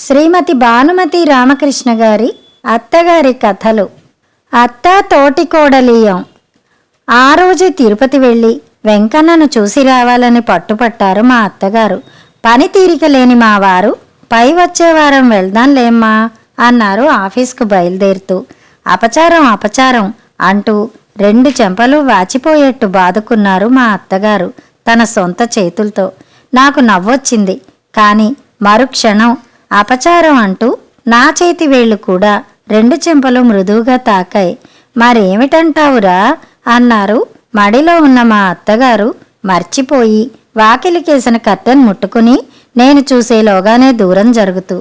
శ్రీమతి భానుమతి రామకృష్ణ గారి అత్తగారి కథలు. అత్త తోటికోడలీయం. ఆ రోజు తిరుపతి వెళ్ళి వెంకన్నను చూసి రావాలని పట్టుపట్టారు మా అత్తగారు. పని తీరిక లేని మా వారు పై వచ్చే వారం వెళ్దాంలేమ్మా అన్నారు ఆఫీస్కు బయలుదేరుతూ. అపచారం అపచారం అంటూ 2 చెంపలు వాచిపోయేట్టు బాదుకున్నారు మా అత్తగారు తన సొంత చేతులతో. నాకు నవ్వొచ్చింది. కానీ మరుక్షణం అపచారం అంటూ నా చేతి వేళ్లు కూడా 2 చెంపలు మృదువుగా తాకాయి. మరేమిటంటావురా అన్నారు మడిలో ఉన్న మా అత్తగారు మర్చిపోయి వాకిలికేసిన కర్టెన్ ముట్టుకుని నేను చూసేలోగానే దూరం జరుగుతూ.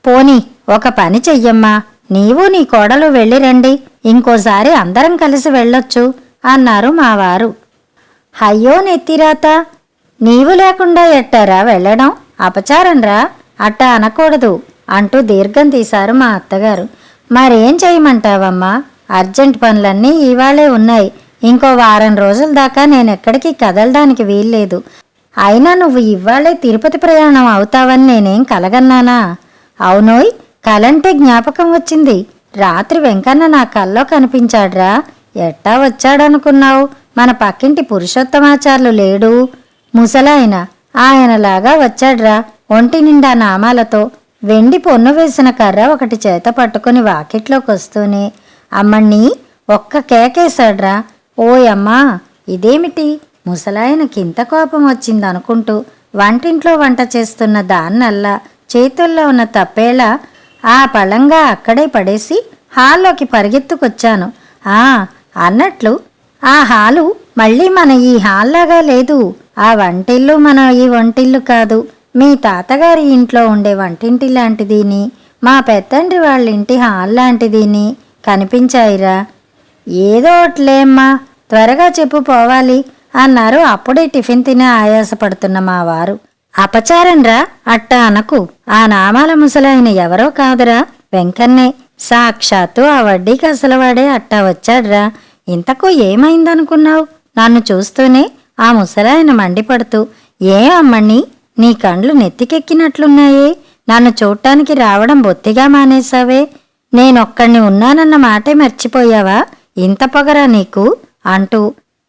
పోనీ ఒక పని చెయ్యమ్మా, నీవు నీ కోడలు వెళ్ళి రండి, ఇంకోసారి అందరం కలిసి వెళ్ళొచ్చు అన్నారు మా వారు. అయ్యో నెత్తిరాత, నీవు లేకుండా ఎట్టారా వెళ్ళడం, అపచారంరా, అట్టా అనకూడదు అంటూ దీర్ఘం తీశారు మా అత్తగారు. మరేం చేయమంటావమ్మా, అర్జెంట్ పనులన్నీ ఇవాళే ఉన్నాయి. ఇంకో వారం రోజుల దాకా నేనెక్కడికి కదలడానికి వీల్లేదు. అయినా నువ్వు ఇవాళే తిరుపతి ప్రయాణం అవుతావని నేనేం కలగన్నానా? అవునోయ్, కలంటే జ్ఞాపకం వచ్చింది. రాత్రి వెంకన్న నా కల్లో కనిపించాడ్రా. ఎట్టా వచ్చాడనుకున్నావు? మన పక్కింటి పురుషోత్తమాచార్లు లేడు, ముసలాయన, ఆయనలాగా వచ్చాడ్రా. ఒంటి నిండా నామాలతో వెండి పొన్ను వేసిన కర్ర ఒకటి చేత పట్టుకుని వాకిట్లోకి వస్తూనే అమ్మణ్ణి ఒక్క కేకేశాడ్రా. ఓయమ్మా, ఇదేమిటి ముసలాయనకింత కోపం వచ్చిందనుకుంటూ వంటింట్లో వంట చేస్తున్న దాన్నల్లా చేతుల్లో ఉన్న తప్పేళ ఆ పళంగా అక్కడే పడేసి హాల్లోకి పరిగెత్తుకొచ్చాను. అన్నట్లు ఆ హాలు మళ్ళీ మన ఈ హాల్లాగా లేదు. ఆ వంటిల్లు మన ఈ వంటిల్లు కాదు, మీ తాతగారి ఇంట్లో ఉండే వంటింటి లాంటిదీని, మా పెద్దండ్రి వాళ్ళ ఇంటి హాల్ లాంటిదీని కనిపించాయిరా. ఏదో ఒకట్లేమ్మా, త్వరగా చెప్పు, పోవాలి అన్నారు అప్పుడే టిఫిన్ తినే ఆయాసపడుతున్న మా వారు. అపచారంరా, అట్టా అనకు. ఆ నామాల ముసలాయన ఎవరో కాదురా, వెంకన్నే. సాక్షాత్తు ఆ వడ్డీకి అసలువాడే అట్టా వచ్చాడ్రా. ఇంతకు ఏమైందనుకున్నావు? నన్ను చూస్తూనే ఆ ముసలాయన మండిపడుతూ, ఏ అమ్మణ్ణి, నీ కండ్లు నెత్తికెక్కినట్లున్నాయే, నన్ను చూడటానికి రావడం బొత్తిగా మానేశావే, నేనొక్కడిని ఉన్నానన్న మాటే మర్చిపోయావా, ఇంత పొగరా నీకు అంటూ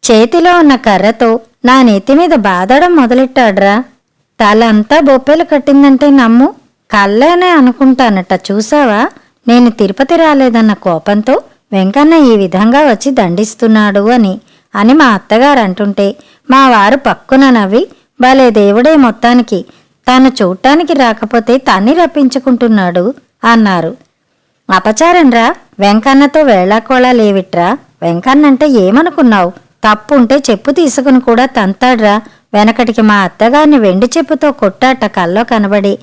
చేతిలో ఉన్న కర్రతో నా నెత్తిమీద బాదడం మొదలెట్టాడ్రా. తలంతా బొప్పెలు కట్టిందంటే నమ్ము, కళ్ళేనే అనుకుంటానట. చూసావా, నేను తిరుపతి రాలేదన్న కోపంతో వెంకన్న ఈ విధంగా వచ్చి దండిస్తున్నాడు అని మా అత్తగారు అంటుంటే మా వారు పక్కున నవ్వి, భలే దేవుడే, మొత్తానికి తాను చూడటానికి రాకపోతే తన్ని రప్పించుకుంటున్నాడు అన్నారు. అపచారంరా, వెంకన్నతో వేళాకోళా లేవిట్రా. వెంకన్నంటే ఏమనుకున్నావు? తప్పుంటే చెప్పు తీసుకుని కూడా తంతాడ్రా. వెనకటికి మా అత్తగారిని వెండి చెప్పుతో కొట్టాట కల్లో కనబడి.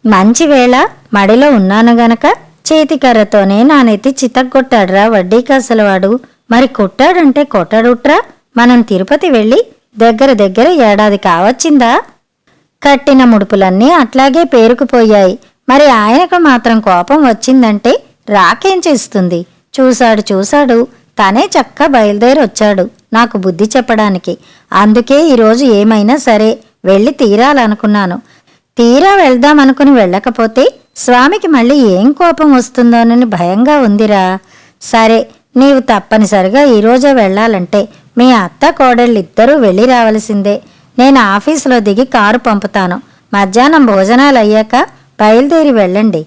మంచి వేళ మడిలో ఉన్నాను గనక చేతికర్రతోనే నా నెత్తి చితగ్గొట్టాడ్రా వడ్డీకి అసలువాడు. మరి కొట్టాడంటే కొట్టాడుట్రా. మనం తిరుపతి వెళ్ళి దగ్గర ఏడాది కావచ్చిందా? కట్టిన ముడుపులన్నీ అట్లాగే పేరుకుపోయాయి. మరి ఆయనకు మాత్రం కోపం వచ్చిందంటే రాకేం చేస్తుంది? చూశాడు తనే చక్క బయలుదేరొచ్చాడు నాకు బుద్ధి చెప్పడానికి. అందుకే ఈరోజు ఏమైనా సరే వెళ్ళి తీరాలనుకున్నాను. తీరా వెళ్దామనుకుని వెళ్ళకపోతే స్వామికి మళ్ళీ ఏం కోపం వస్తుందోనని భయంగా ఉందిరా. సరే, నీవు తప్పనిసరిగా ఈరోజే వెళ్ళాలంటే మీ అత్త కోడళ్ళిద్దరూ వెళ్ళి రావలసిందే. నేను ఆఫీసులో దిగి కారు పంపుతాను. మధ్యాహ్నం భోజనాలు అయ్యాక బయలుదేరి వెళ్ళండి,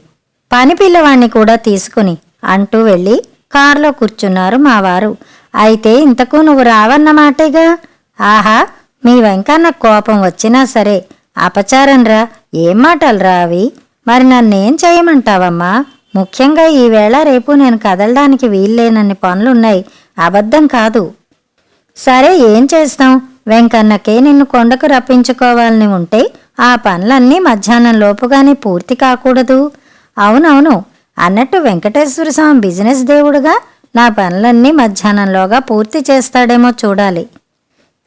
పని పిల్లవాణ్ణి కూడా తీసుకుని అంటూ వెళ్ళి కారులో కూర్చున్నారు మా వారు. అయితే ఇంతకు నువ్వు రావన్నమాటేగా. ఆహా, మీ వెంకన్న కోపం వచ్చినా సరే అపచారంరా. ఏం మాటలురా అవి? మరి నన్నేం చేయమంటావమ్మా? ముఖ్యంగా ఈవేళ రేపు నేను కదలడానికి వీల్లేనన్ని పనులున్నాయి. అబద్ధం కాదు. సరే, ఏం చేస్తాం? వెంకన్నకే నిన్ను కొండకు రప్పించుకోవాలని ఉంటే ఆ పనులన్నీ మధ్యాహ్నం లోపుగానే పూర్తి కాకూడదు. అవునవును, అన్నట్టు వెంకటేశ్వర స్వామి బిజినెస్ దేవుడుగా నా పనులన్నీ మధ్యాహ్నంలోగా పూర్తి చేస్తాడేమో చూడాలి.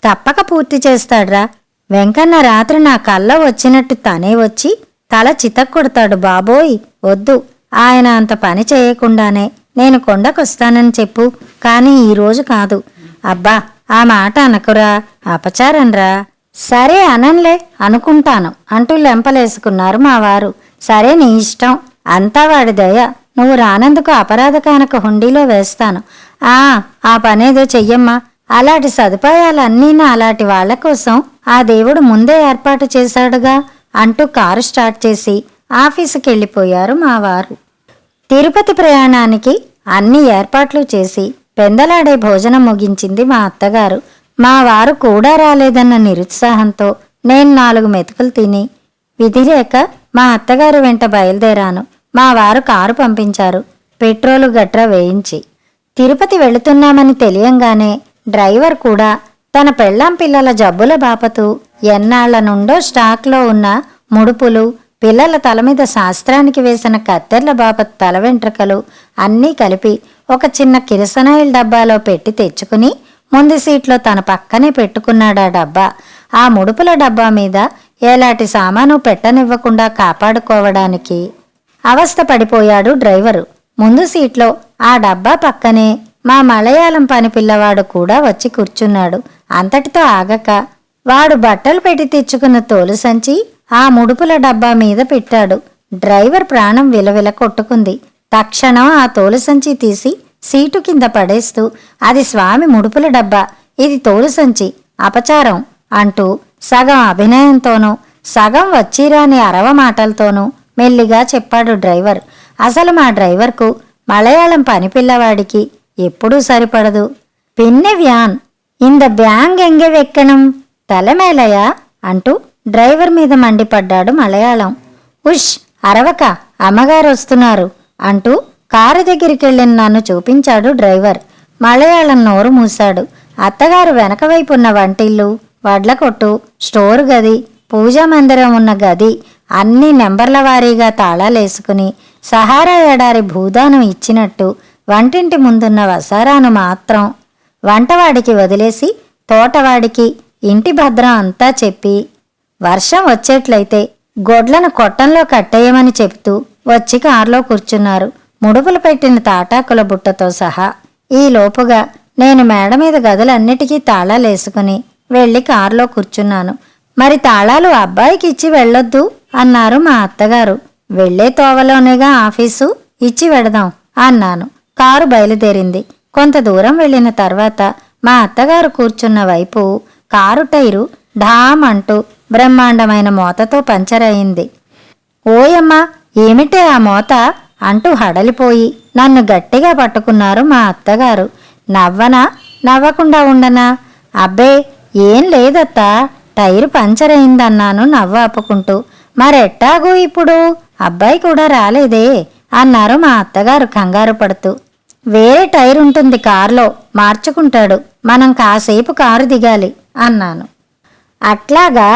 తప్పక పూర్తి చేస్తాడ్రా. వెంకన్న రాత్రి నా కల్లో వచ్చినట్టు తనే వచ్చి తల చితక్కొడతాడు. బాబోయ్, వద్దు, ఆయన అంత పని చేయకుండానే నేను కొండకొస్తానని చెప్పు, కానీ ఈరోజు కాదు. అబ్బా, ఆ మాట అనకురా, అపచారంరా. సరే, అనంలే, అనుకుంటాను అంటూ లెంపలేసుకున్నారు మా వారు. సరే నీ ఇష్టం, అంతా వాడి దయ. నువ్వు రానందుకు అపరాధ కానక హుండీలో వేస్తాను. ఆ పనేదో చెయ్యమ్మా. అలాంటి సదుపాయాలన్నీ నా అలాంటి వాళ్ల కోసం ఆ దేవుడు ముందే ఏర్పాటు చేశాడుగా అంటూ కారు స్టార్ట్ చేసి ఆఫీసుకి వెళ్ళిపోయారు మా వారు. తిరుపతి ప్రయాణానికి అన్ని ఏర్పాట్లు చేసి పెందలాడే భోజనం ముగించింది మా అత్తగారు. మా వారు కూడా రాలేదన్న నిరుత్సాహంతో నేను 4 మెతుకులు తిని విధిలేక మా అత్తగారు వెంట బయలుదేరాను. మా వారు కారు పంపించారు, పెట్రోలు గట్రా వేయించి. తిరుపతి వెళుతున్నామని తెలియంగానే డ్రైవర్ కూడా తన పెళ్ళాం పిల్లల జబ్బుల బాపతు ఎన్నాళ్ల నుండో స్టాక్లో ఉన్న ముడుపులు, పిల్లల తల మీద శాస్త్రానికి వేసిన కత్తెర్ల బాపత్ తల వెంట్రుకలు అన్నీ కలిపి ఒక చిన్న కిరసనాయిల్ డబ్బాలో పెట్టి తెచ్చుకుని ముందు సీట్లో తన పక్కనే పెట్టుకున్నాడా డబ్బా. ఆ ముడుపుల డబ్బా మీద ఎలాంటి సామాను పెట్టనివ్వకుండా కాపాడుకోవడానికి అవస్థ పడిపోయాడు డ్రైవరు. ముందు సీట్లో ఆ డబ్బా పక్కనే మా మలయాళం పని పిల్లవాడు కూడా వచ్చి కూర్చున్నాడు. అంతటితో ఆగక వాడు బట్టలు పెట్టి తెచ్చుకున్న తోలు సంచి ఆ ముడుపుల డబ్బా మీద పెట్టాడు. డ్రైవర్ ప్రాణం విలవిల కొట్టుకుంది. తక్షణం ఆ తోలు సంచి తీసి సీటు కింద పడేస్తూ, అది స్వామి ముడుపుల డబ్బా, ఇది తోలు సంచి, అపచారం అంటూ సగం అభినయంతోనూ సగం వచ్చిరాని అరవ మాటలతోనూ మెల్లిగా చెప్పాడు డ్రైవర్. అసలు మా డ్రైవర్కు మలయాళం పని పిల్లవాడికి ఎప్పుడూ సరిపడదు. పిన్నె వ్యాన్ ఇంద బ్యాంగ్ ఎంగె వెక్కణం తలమేలయా అంటూ డ్రైవర్ మీద మండిపడ్డాడు మలయాళం. ఉష్ అరవక, అమ్మగారు వస్తున్నారు అంటూ కారు దగ్గరికెళ్ళిన నన్ను చూపించాడు డ్రైవర్. మలయాళం నోరు మూశాడు. అత్తగారు వెనకవైపున్న వంటిల్లు, వడ్ల కొట్టు, స్టోరు గది, పూజా మందిరం ఉన్న గది అన్నీ నెంబర్ల వారీగా తాళాలేసుకుని సహారా ఎడారి భూదానం ఇచ్చినట్టు వంటింటి ముందున్న వసారాను మాత్రం వంటవాడికి వదిలేసి తోటవాడికి ఇంటి భద్రం అంతా చెప్పి వర్షం వచ్చేట్లయితే గొడ్లను కొట్టంలో కట్టేయమని చెబుతూ వచ్చి కారులో కూర్చున్నారు, ముడుపులు పెట్టిన తాటాకుల బుట్టతో సహా. ఈ లోపుగా నేను మేడ మీద గదులన్నిటికీ తాళాలేసుకుని వెళ్ళి కారులో కూర్చున్నాను. మరి తాళాలు అబ్బాయికి ఇచ్చి వెళ్ళొద్దు అన్నారు మా అత్తగారు. వెళ్లే తోవలోనేగా ఆఫీసు, ఇచ్చి వెడదాం అన్నాను. కారు బయలుదేరింది. కొంత దూరం వెళ్ళిన తర్వాత మా అత్తగారు కూర్చున్న వైపు కారు టైరు ఢామ్ అంటూ బ్రహ్మాండమైన మోతతో పంచర్ అయింది. ఓయమ్మా, ఏమిటే ఆ మోత అంటూ హడలిపోయి నన్ను గట్టిగా పట్టుకున్నారు మా అత్తగారు. నవ్వనా, నవ్వకుండా ఉండనా? అబ్బే ఏం లేదత్తా, టైరు పంచర్ అయిందన్నాను నవ్వు ఆపుకుంటూ. మరెట్టాగూ ఇప్పుడు? అబ్బాయి కూడా రాలేదే అన్నారు మా అత్తగారు కంగారు పడుతూ. వేరే టైర్ ఉంటుంది కారులో, మార్చుకుంటాడు, మనం కాసేపు కారు దిగాలి అన్నాను. అట్లాగా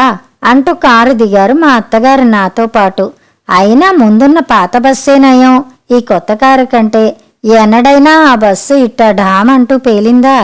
అంటూ కారు దిగారు మా అత్తగారు నాతో పాటు. అయినా ముందున్న పాత బస్సే నయం ఈ కొత్త కారు కంటే. ఎన్నడైనా ఆ బస్సు ఇట్టా ఢామ్ అంటూ పేలిందా?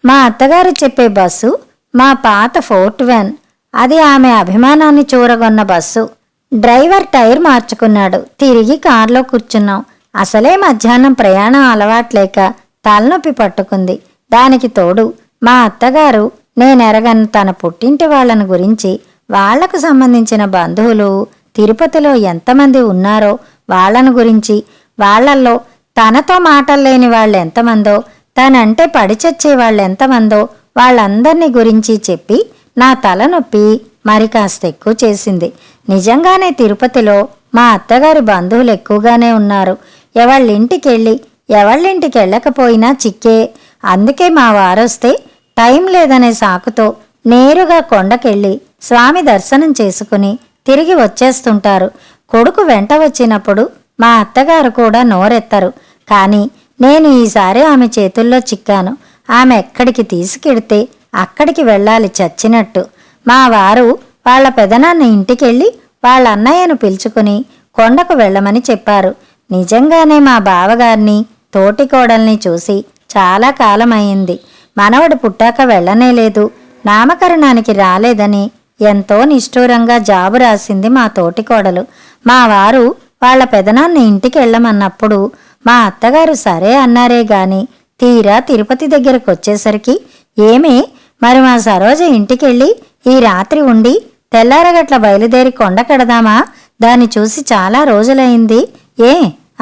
మా అత్తగారు చెప్పే బస్సు మా పాత ఫోర్ట్ వ్యాన్. అది ఆమె అభిమానాన్ని చూరగొన్న బస్సు. డ్రైవర్ టైర్ మార్చుకున్నాడు. తిరిగి కారులో కూర్చున్నాం. అసలే మధ్యాహ్నం ప్రయాణం అలవాట్లేక తలనొప్పి పట్టుకుంది. దానికి తోడు మా అత్తగారు నేనెరగని తన పుట్టింటి వాళ్ళని గురించి, వాళ్లకు సంబంధించిన బంధువులు తిరుపతిలో ఎంతమంది ఉన్నారో వాళ్లను గురించి, వాళ్లల్లో తనతో మాటల్లేని వాళ్ళెంతమందో, తనంటే పడిచచ్చే వాళ్ళెంతమందో వాళ్ళందర్నీ గురించి చెప్పి నా తలనొప్పి మరి కాస్త ఎక్కువ చేసింది. నిజంగానే తిరుపతిలో మా అత్తగారి బంధువులు ఎక్కువగానే ఉన్నారు. ఎవళ్ళింటికెళ్ళి ఎవళ్ళింటికెళ్ళకపోయినా చిక్కే. అందుకే మా వారొస్తే టైం లేదనే సాకుతో నేరుగా కొండకెళ్ళి స్వామి దర్శనం చేసుకుని తిరిగి వచ్చేస్తుంటారు. కొడుకు వెంట వచ్చినప్పుడు మా అత్తగారు కూడా నోరెత్తరు. కానీ నేను ఈసారి ఆమె చేతుల్లో చిక్కాను. ఆమె ఎక్కడికి తీసుకెడితే అక్కడికి వెళ్ళాలి చచ్చినట్టు. మా వారు వాళ్ళ పెదనాన్న ఇంటికెళ్ళి వాళ్ళ అన్నయ్యను పిలుచుకుని కొండకు వెళ్ళమని చెప్పారు. నిజంగానే మా బావగారిని, తోటికోడల్ని చూసి చాలా కాలమయ్యింది. మనవడు పుట్టాక వెళ్ళనేలేదు, నామకరణానికి రాలేదని ఎంతో నిష్ఠూరంగా జాబు రాసింది మా తోటికోడలు. మా వారు వాళ్ళ పెదనాన్న ఇంటికి వెళ్ళమన్నప్పుడు మా అత్తగారు సరే అన్నారే గాని తీరా తిరుపతి దగ్గరకు వచ్చేసరికి, ఏమే మరి మా సరోజ ఇంటికెళ్ళి ఈ రాత్రి ఉండి తెల్లారగట్ల బయలుదేరి కొండకెడదామా, దాన్ని చూసి చాలా రోజులైంది ఏ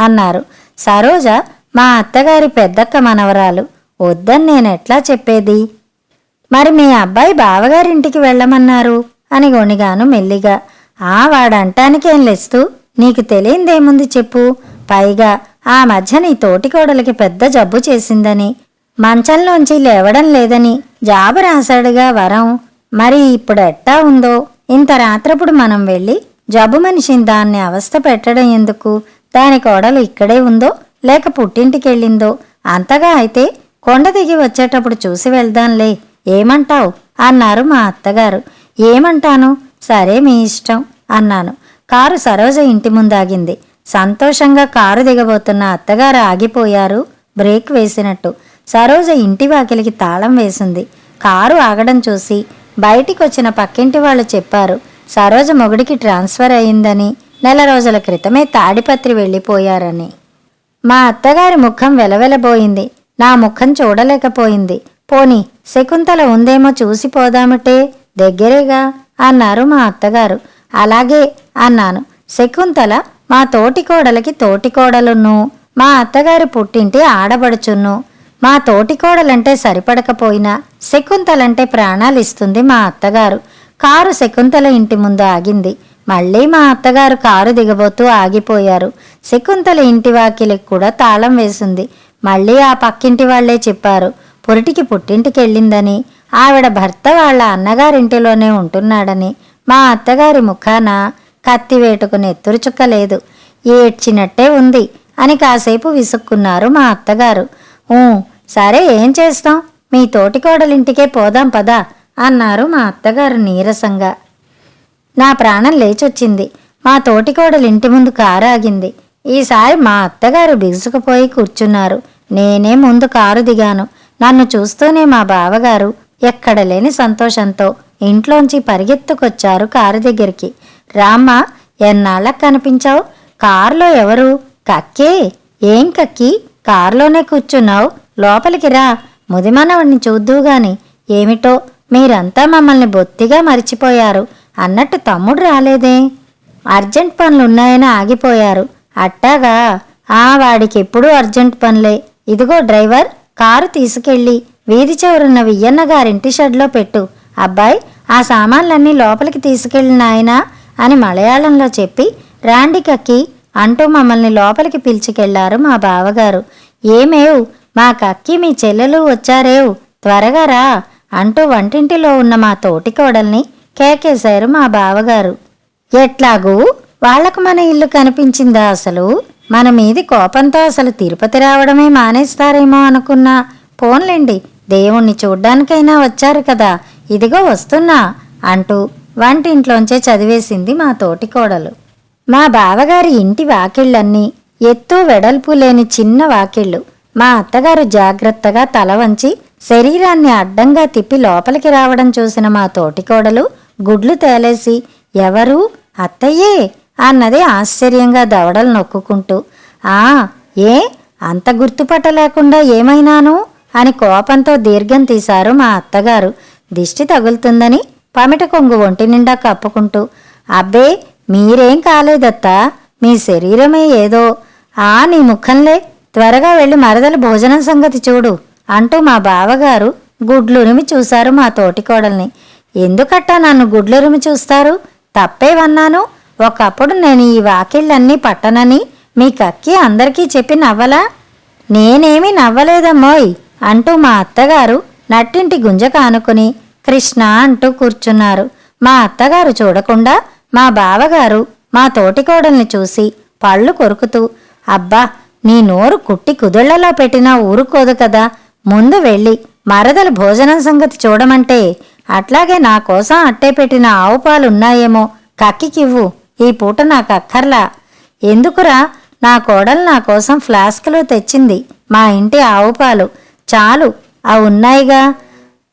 అన్నారు. సరోజ మా అత్తగారి పెద్దక్క మనవరాలు. వద్దని నేనెట్లా చెప్పేది? మరి మీ అబ్బాయి బావగారింటికి వెళ్ళమన్నారు అని గొణిగాను మెల్లిగా. వాడంటానికేం లేస్తూ, నీకు తెలియందేముంది చెప్పు. పైగా ఆ మధ్య నీ తోటికోడలికి పెద్ద జబ్బు చేసిందని, మంచంలోంచి లేవడం లేదని జాబు రాశాడుగా వరం. మరి ఇప్పుడెట్టా ఉందో? ఇంత రాత్రప్పుడు మనం వెళ్ళి జబ్బు మనిషిని దాన్ని అవస్థ పెట్టడం ఎందుకు? దాని కోడలు ఇక్కడే ఉందో లేక పుట్టింటికెళ్ళిందో? అంతగా అయితే కొండ దిగి వచ్చేటప్పుడు చూసి వెళ్దాంలే, ఏమంటావు అన్నారు మా అత్తగారు. ఏమంటాను, సరే మీ ఇష్టం అన్నాను. కారు సరోజ ఇంటి ముందాగింది. సంతోషంగా కారు దిగబోతున్న అత్తగారు ఆగిపోయారు, బ్రేక్ వేసినట్టు. సరోజ ఇంటి వాకిలికి తాళం వేసింది. కారు ఆగడం చూసి బయటికొచ్చిన పక్కింటి వాళ్ళు చెప్పారు, సరోజ మొగుడికి ట్రాన్స్ఫర్ అయిందని, నెల రోజుల క్రితమే తాడిపత్రి వెళ్ళిపోయారని. మా అత్తగారి ముఖం వెలవెలబోయింది. నా ముఖం చూడలేకపోయింది. పోనీ శకుంతల ఉందేమో చూసిపోదామటే, దగ్గరేగా అన్నారు మా అత్తగారు. అలాగే అన్నాను. శకుంతల మా తోటికోడలికి తోటికోడలును, మా అత్తగారి పుట్టింటి ఆడబడుచును. మా తోటికోడలంటే సరిపడకపోయినా శకుంతలంటే ప్రాణాలిస్తుంది మా అత్తగారు. కారు శకుంతల ఇంటి ముందు ఆగింది. మళ్ళీ మా అత్తగారు కారు దిగబోతూ ఆగిపోయారు. శకుంతల ఇంటి వాకిలికి కూడా తాళం వేసింది. మళ్ళీ ఆ పక్కింటి వాళ్లే చెప్పారు, పురిటికి పుట్టింటికెళ్ళిందని, ఆవిడ భర్త వాళ్ళ అన్నగారింటిలోనే ఉంటున్నాడని. మా అత్తగారి ముఖాన కత్తివేటుకు నెత్తురు చుక్కలేదు. ఏడ్చినట్టే ఉంది అని కాసేపు విసుక్కున్నారు మా అత్తగారు. సరే ఏం చేస్తాం, మీ తోటికోడలింటికే పోదాం పదా అన్నారు మా అత్తగారు నీరసంగా. నా ప్రాణం లేచొచ్చింది. మా తోటికోడలింటి ముందు కారు ఆగింది. ఈసారి మా అత్తగారు బిగుసుకుపోయి కూర్చున్నారు. నేనే ముందు కారు దిగాను. నన్ను చూస్తూనే మా బావగారు ఎక్కడలేని సంతోషంతో ఇంట్లోంచి పరిగెత్తుకొచ్చారు కారు దగ్గరికి. రామ్మా, ఎన్నాళ్ళకు కనిపించావు? కారులో ఎవరు? కక్కే. ఏం కక్కి, కారులోనే కూర్చున్నావు? లోపలికి రా, ముదిమనవణ్ణి చూద్దూగాని. ఏమిటో మీరంతా మమ్మల్ని బొత్తిగా మరిచిపోయారు అన్నట్టు తమ్ముడు రాలేదే? అర్జెంట్ పనులున్నాయని ఆగిపోయారు. అట్టాగా? వాడికెప్పుడూ అర్జెంట్ పనులే. ఇదిగో డ్రైవర్, కారు తీసుకెళ్ళి వీధి చివరున్న వియ్యన్న గారింటి షెడ్లో పెట్టు. అబ్బాయి, ఆ సామాన్లన్నీ లోపలికి తీసుకెళ్ళిన నాయనా అని మలయాళంలో చెప్పి, రాండి కక్కి అంటూ మమ్మల్ని లోపలికి పిలిచికెళ్లారు మా బావగారు. ఏమేవ్, మా కక్కి మీ చెల్లెలు వచ్చారేవ్, త్వరగా రా అంటూ వంటింటిలో ఉన్న మా తోటికోడల్ని కేకేశారు మా బావగారు. ఎట్లాగూ వాళ్లకు మన ఇల్లు కనిపించిందా అసలు? మన మీది కోపంతో అసలు తిరుపతి రావడమే మానేస్తారేమో అనుకున్నా. పోన్లేండి, దేవుణ్ణి చూడ్డానికైనా వచ్చారు కదా, ఇదిగో వస్తున్నా అంటూ వంటింట్లోంచే చదివేసింది మా తోటికోడలు. మా బావగారి ఇంటి వాకిళ్ళన్నీ ఎత్తు వెడల్పు లేని చిన్న వాకిళ్ళు. మా అత్తగారు జాగ్రత్తగా తల వంచి శరీరాన్ని అడ్డంగా తిప్పి లోపలికి రావడం చూసిన మా తోటికోడలు గుడ్లు తేలేసి, ఎవరు? అత్తయ్యే అన్నది ఆశ్చర్యంగా దవడలు నొక్కుకుంటూ. ఏ అంత గుర్తుపట్టలేకుండా ఏమైనాను అని కోపంతో దీర్ఘం తీశారు మా అత్తగారు. దిష్టి తగులుతుందని పమిట కొంగు ఒంటి నిండా కప్పుకుంటూ. అబ్బే, మీరేం కాలేదత్తా, మీ శరీరమే ఏదో. నీ ముఖంలే, త్వరగా వెళ్ళి మరదల భోజనం సంగతి చూడు అంటూ మా బావగారు గుడ్లురిమి చూశారు మా తోటికోడల్ని. ఎందుకట్టా నన్ను గుడ్లురిమి చూస్తారు? తప్పేవన్నాను? ఒకప్పుడు నేను ఈ వాకిళ్ళన్నీ పట్టనని మీ కక్కి అందరికీ చెప్పి నవ్వలా? నేనేమీ నవ్వలేదమ్మోయ్ అంటూ మా అత్తగారు నట్టింటి గుంజ కానుకుని కృష్ణ అంటూ కూర్చున్నారు. మా అత్తగారు చూడకుండా మా బావగారు మా తోటికోడల్ని చూసి పళ్ళు కొరుకుతూ, అబ్బా, నీ నోరు కుట్టి కుదుళ్లలో పెట్టినా ఊరుకోదు కదా, ముందు వెళ్ళి మరదలు భోజనం సంగతి చూడమంటే. అట్లాగే నా కోసం అట్టే పెట్టిన ఆవు పాలున్నాయేమో కక్కికివ్వు, ఈ పూట నాకు అక్కర్లా. ఎందుకురా, నా కోడలు నా కోసం ఫ్లాస్క్లో తెచ్చింది మా ఇంటి ఆవు పాలు, చాలు, ఉన్నాయిగా.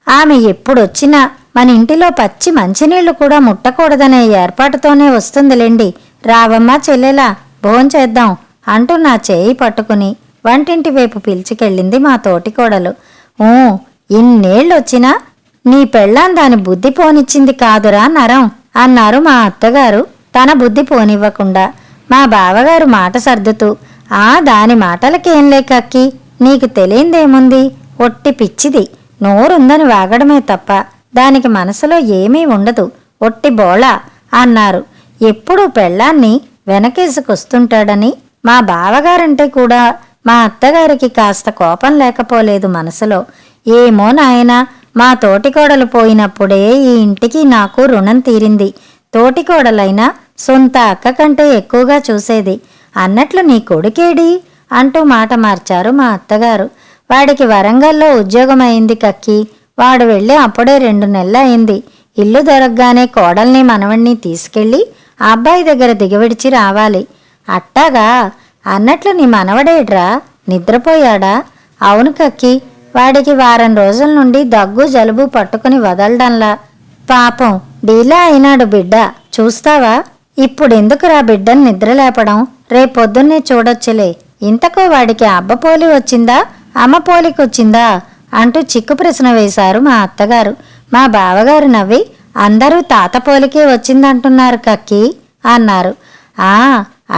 ఆమె ఎప్పుడొచ్చినా మన ఇంటిలో పచ్చి మంచినీళ్లు కూడా ముట్టకూడదనే ఏర్పాటుతోనే వస్తుందిలేండి. రావమ్మా చెల్లెలా, భోంచేద్దాం అంటూ నా చేయి పట్టుకుని వంటింటి వైపు పిలిచికెళ్ళింది మా తోటికోడలు. ఇన్నేళ్ళొచ్చినా నీ పెళ్ళాం దాని బుద్ధి పోనిచ్చింది కాదురా నరం అన్నారు మా అత్తగారు తన బుద్ధి పోనివ్వకుండా మా బావగారు మాట సర్దుతూ, దాని మాటలకేంలే కక్కి, నీకు తెలియందేముంది, ఒట్టి పిచ్చిది, నోరుందని వాగడమే తప్ప దానికి మనసులో ఏమీ ఉండదు, ఒట్టి బోళా అన్నారు. ఎప్పుడూ పెళ్ళాన్ని వెనకేసుకొస్తుంటాడని మా బావగారంటే కూడా మా అత్తగారికి కాస్త కోపం లేకపోలేదు మనసులో. ఏమో నాయనా, మా తోటికోడలు పోయినప్పుడే ఈ ఇంటికి నాకు రుణం తీరింది. తోటికోడలైనా సొంత అక్క కంటే ఎక్కువగా చూసేది. అన్నట్లు నీ కొడుకేడి అంటూ మాట మార్చారు మా అత్తగారు. వాడికి వరంగల్లో ఉద్యోగమైంది కక్కి. వాడు వెళ్ళి అప్పుడే 2 నెలలు అయింది. ఇల్లు దొరకగానే కోడల్ని మనవణ్ణి తీసుకెళ్ళి ఆ అబ్బాయి దగ్గర దిగవిడిచి రావాలి. అట్టాగా? అన్నట్లు నీ మనవడేడ్రా, నిద్రపోయాడా? అవును కక్కి, వాడికి వారం రోజుల నుండి దగ్గు జలుబు పట్టుకుని వదలడంలా. పాపం డీలా అయినాడు బిడ్డ, చూస్తావా? ఇప్పుడెందుకురా బిడ్డను నిద్రలేపడం, రేపొద్దున్నే చూడొచ్చులే. ఇంతకో వాడికి అబ్బపోలి వచ్చిందా, అమ్మ పోలికొచ్చిందా అంటూ చిక్కు ప్రశ్న వేశారు మా అత్తగారు. మా బావగారు నవ్వి, అందరూ తాత పోలికే వచ్చిందంటున్నారు కక్కి అన్నారు.